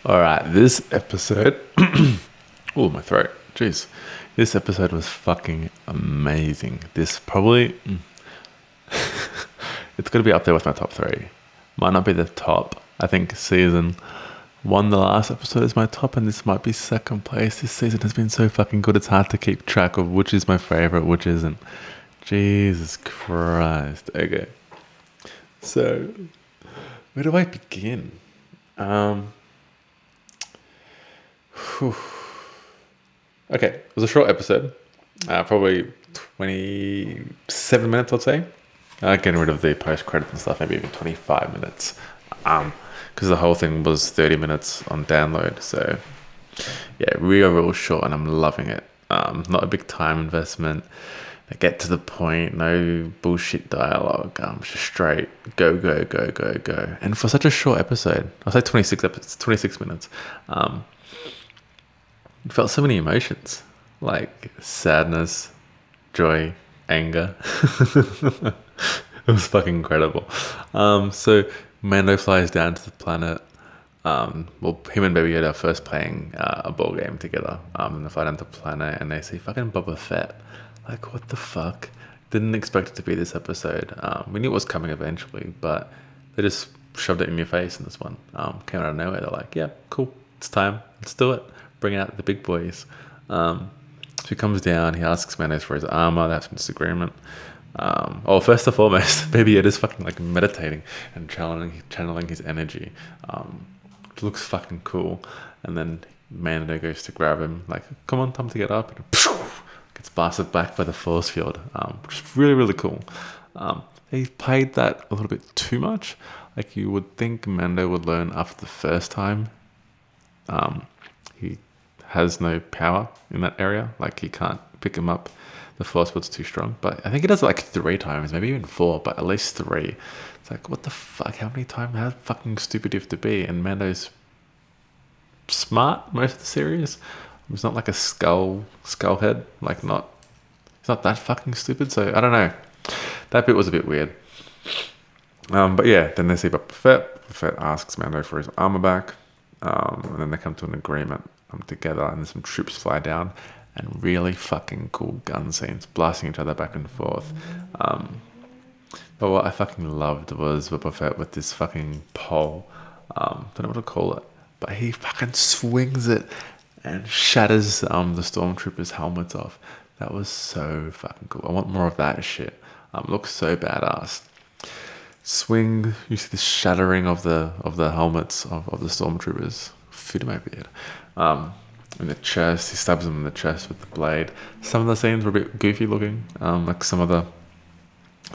All right, this episode. Oh, my throat. Jeez. This episode was fucking amazing. This probably. It's going to be up there with my top three. Might not be the top. I think season one, the last episode, is my top, and this might be second place. This season has been so fucking good. It's hard to keep track of which is my favorite, which isn't. Jesus Christ. Okay. So, where do I begin? Whew. Okay, it was a short episode, probably 27 minutes, I'd say. Getting rid of the post-credits and stuff, maybe even 25 minutes, because the whole thing was 30 minutes on download. So, yeah, real short, and I'm loving it. Not a big time investment. They get to the point, no bullshit dialogue. Just straight go, go, go, go, go. And for such a short episode, I'll say 26 minutes. It felt so many emotions, like sadness, joy, anger. It was fucking incredible. So Mando flies down to the planet. Well, him and Baby Yoda are first playing a ball game together. And they fly down to the planet and they see fucking Boba Fett. Like, what the fuck? Didn't expect it to be this episode. We knew it was coming eventually, but they just shoved it in your face in this one. Came out of nowhere. They're like, yeah, cool. It's time. Let's do it. Bring out the big boys. So he comes down. He asks Mando for his armor. They have some disagreement. First and foremost, Baby Yoda's fucking like meditating and channeling his energy. It looks fucking cool. And then Mando goes to grab him, like, come on, time to get up. And gets blasted back by the force field, which is really cool. He played that a little bit too much. Like, you would think Mando would learn after the first time. He has no power in that area. Like, he can't pick him up. The force field's too strong. But I think he does it like 3 times, maybe even 4, but at least 3. It's like, what the fuck? How many times? How fucking stupid do you have to be? And Mando's smart most of the series. It's not like a skull head. Like, it's not that fucking stupid. So I don't know. That bit was a bit weird. But yeah, then they see Boba Fett. Boba Fett asks Mando for his armor back. And then they come to an agreement together, and then some troops fly down, and really fucking cool gun scenes, blasting each other back and forth. But what I fucking loved was Boba Fett with this fucking pole. Don't know what to call it, but he fucking swings it and shatters the stormtroopers' helmets off. That was so fucking cool. I want more of that shit. Looks so badass. Swing, you see the shattering of the helmets of the stormtroopers. Fit my beard. In the chest, he stabs them in the chest with the blade. Some of the scenes were a bit goofy looking, like some of the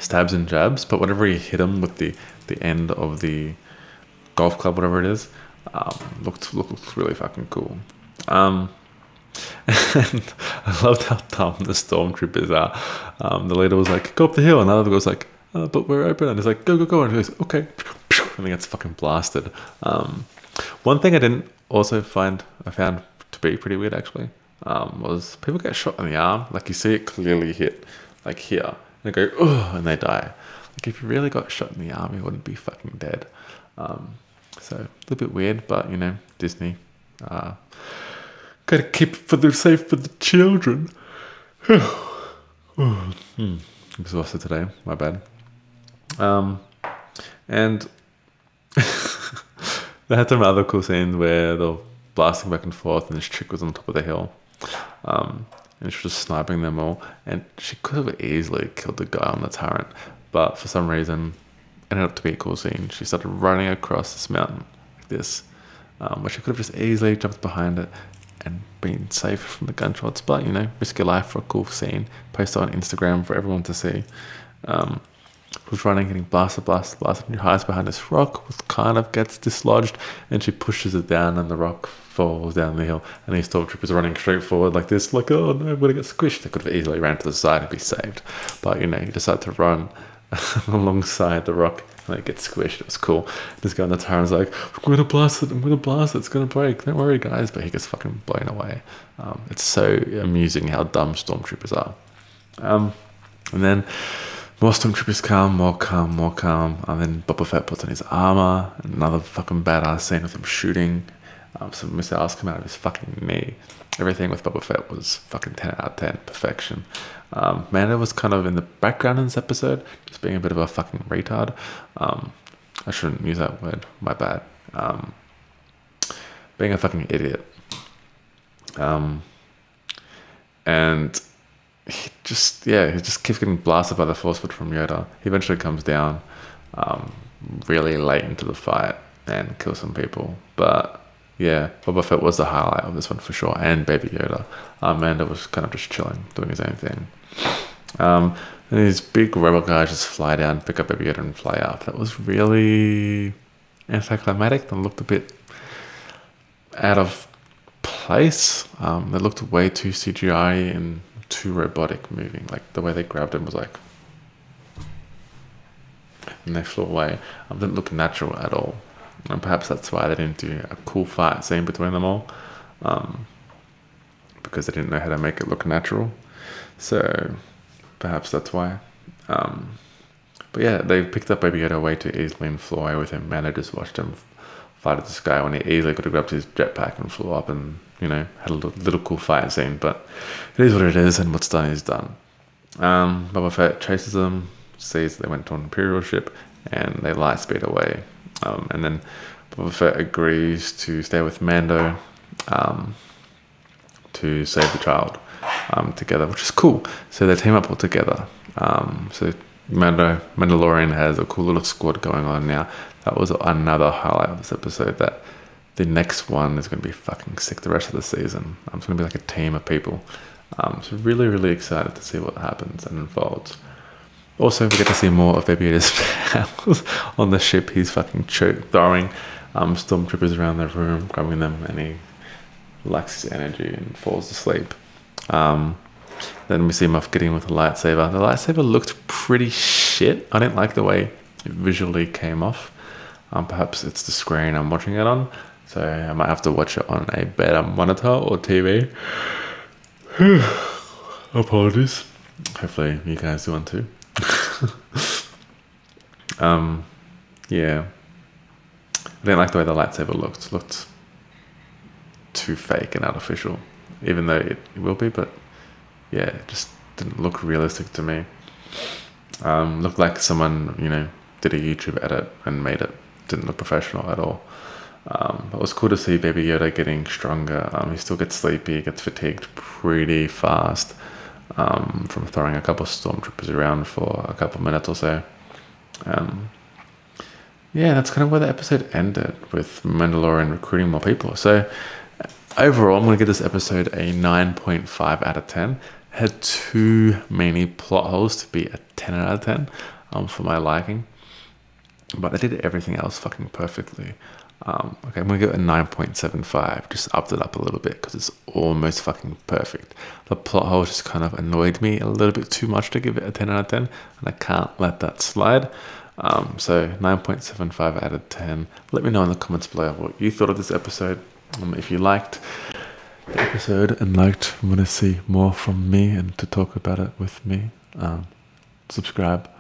stabs and jabs, but whenever he hit him with the end of the golf club, whatever it is, looked really fucking cool. And I loved how dumb the stormtroopers are. The leader was like, go up the hill, and the other was like, but we're open, and he's like, go, and he goes, okay, and he gets fucking blasted. One thing I found to be pretty weird actually, was people get shot in the arm. Like, you see it clearly hit, like here, and they go, oh, and they die. Like, if you really got shot in the arm, you wouldn't be fucking dead. So a little bit weird, but you know, Disney, gotta keep it for the safe for the children. Exhausted today, my bad. And they had some other cool scenes where they're blasting back and forth, and this chick was on top of the hill, and she was sniping them all, and she could have easily killed the guy on the turret, but for some reason it ended up to be a cool scene. She started running across this mountain like this, where she could have just easily jumped behind it and been safe from the gunshots, but you know, risk your life for a cool scene, post it on Instagram for everyone to see. Was running, getting blasted, and she hides behind this rock, which kind of gets dislodged, and she pushes it down, and the rock falls down the hill, and these stormtroopers are running straight forward like this, like, oh no, I'm gonna get squished. They could have easily ran to the side and be saved, but you know, you decide to run alongside the rock, and it gets squished. It was cool. This guy on the tower is like, I'm gonna blast it, it's gonna break, don't worry guys, but he gets fucking blown away. It's so amusing how dumb stormtroopers are. And then more stormtroopers come, more come, and then Boba Fett puts on his armor. Another fucking badass scene with him shooting. Some missiles come out of his fucking knee. Everything with Boba Fett was fucking 10 out of 10, perfection. Mando was kind of in the background in this episode, just being a bit of a fucking retard. I shouldn't use that word, my bad. Being a fucking idiot. And he just keeps getting blasted by the force field from Yoda. He eventually comes down really late into the fight and kills some people. But yeah, Boba Fett was the highlight of this one for sure, and Baby Yoda. Mando was kind of just chilling, doing his own thing. And these big robot guys just fly down, pick up Baby Yoda and fly up. That was really anticlimactic and looked a bit out of place. They looked way too CGI and too robotic moving. Like the way they grabbed him was like, and they flew away. Didn't look natural at all. And perhaps that's why they didn't do a cool fight scene between them all, because they didn't know how to make it look natural. So perhaps that's why. But yeah, they picked up Baby Yoda way too easily and flew away with him. Man, I just watched him fight at the sky when he easily could have grabbed his jetpack and flew up and, you know, had a little cool fight scene. But it is what it is, and what's done is done. Boba Fett chases them, sees they went to an Imperial ship, and they light speed away. And then Boba Fett agrees to stay with Mando to save the child together, which is cool. So they team up all together. So Mandalorian has a cool little squad going on now. That was another highlight of this episode, that the next one is going to be fucking sick the rest of the season. It's going to be like a team of people. So really, really excited to see what happens and unfolds. Also, we get to see more of Baby Yoda's powers on the ship. He's fucking throwing stormtroopers around the room, grabbing them, and he lacks his energy and falls asleep. Then we see him off getting with the lightsaber. The lightsaber looked pretty shit. I didn't like the way it visually came off. Perhaps it's the screen I'm watching it on, so I might have to watch it on a better monitor or TV. Apologies. Hopefully you guys do one too. Yeah, I didn't like the way the lightsaber looked. It looked too fake and artificial, even though it will be, but yeah, it just didn't look realistic to me. Looked like someone, you know, did a YouTube edit and made it. Didn't look professional at all. It was cool to see Baby Yoda getting stronger. He still gets sleepy, gets fatigued pretty fast from throwing a couple of stormtroopers around for a couple of minutes or so. Yeah, that's kind of where the episode ended, with Mandalorian recruiting more people. So overall, I'm going to give this episode a 9.5 out of 10. Had too many plot holes to be a 10 out of 10 for my liking. But they did everything else fucking perfectly. Okay, I'm going to give it a 9.75. Just upped it up a little bit because it's almost fucking perfect. The plot holes just kind of annoyed me a little bit too much to give it a 10 out of 10. And I can't let that slide. So 9.75 out of 10. Let me know in the comments below what you thought of this episode. If you liked the episode and want to see more from me and to talk about it with me, subscribe,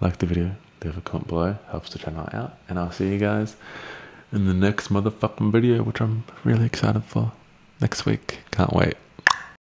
like the video, leave a comment below, helps the channel out, and I'll see you guys in the next motherfucking video, which I'm really excited for next week. Can't wait.